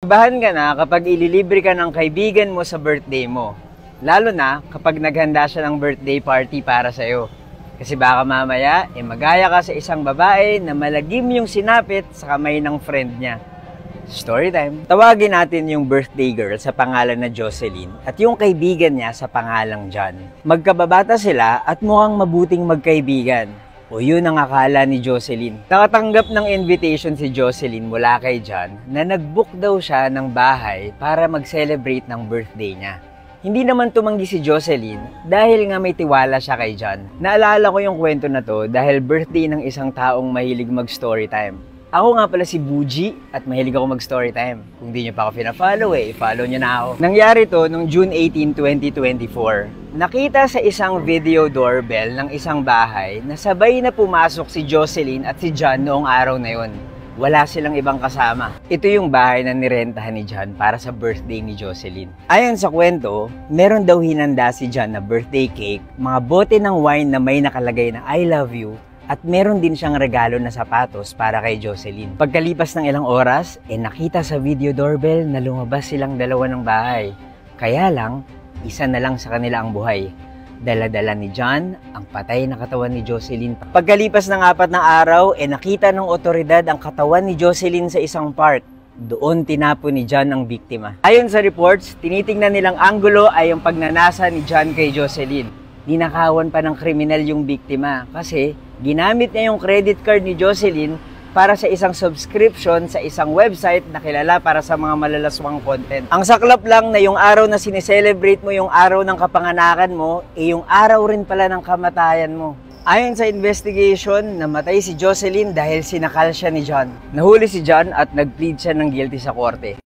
Kabahan ka na kapag ililibre ka ng kaibigan mo sa birthday mo. Lalo na kapag naghanda siya ng birthday party para sa'yo. Kasi baka mamaya, magaya ka sa isang babae na malagim yung sinapit sa kamay ng friend niya. Story time. Tawagin natin yung birthday girl sa pangalan na Jocelyn at yung kaibigan niya sa pangalang John. Magkababata sila at mukhang mabuting magkaibigan. O yun ang akala ni Jocelyn. Nakatanggap ng invitation si Jocelyn mula kay John na nag-book daw siya ng bahay para mag-celebrate ng birthday niya. Hindi naman tumanggi si Jocelyn dahil nga may tiwala siya kay John. Naalala ko yung kwento na to dahil birthday ng isang taong mahilig mag-story time. Ako nga pala si Buji at mahilig ako mag-story time. Kung di nyo pa ako pina-follow follow nyo na ako. Nangyari to noong June 18, 2024. Nakita sa isang video doorbell ng isang bahay na sabay na pumasok si Jocelyn at si John noong araw na yon. Wala silang ibang kasama. Ito yung bahay na nirentahan ni John para sa birthday ni Jocelyn. Ayon sa kwento, meron daw hinanda si John na birthday cake, mga bote ng wine na may nakalagay na I love you, at meron din siyang regalo na sapatos para kay Jocelyn. Pagkalipas ng ilang oras, nakita sa video doorbell na lumabas silang dalawa ng bahay. Kaya lang, isa na lang sa kanila ang buhay. Dala-dala ni John ang patay na katawan ni Jocelyn. Pagkalipas ng 4 na araw, nakita ng otoridad ang katawan ni Jocelyn sa isang park. Doon tinapon ni John ang biktima. Ayon sa reports, tinitingnan nilang anggulo ay yung pagnanasa ni John kay Jocelyn. Ninakawan pa ng kriminal yung biktima kasi ginamit niya yung credit card ni Jocelyn para sa isang subscription sa isang website na kilala para sa mga malalaswang content. Ang saklap lang na yung araw na sineselebrate mo yung araw ng kapanganakan mo, yung araw rin pala ng kamatayan mo. Ayon sa investigation, namatay si Jocelyn dahil sinakal siya ni John. Nahuli si John at nag-plead siya ng guilty sa korte.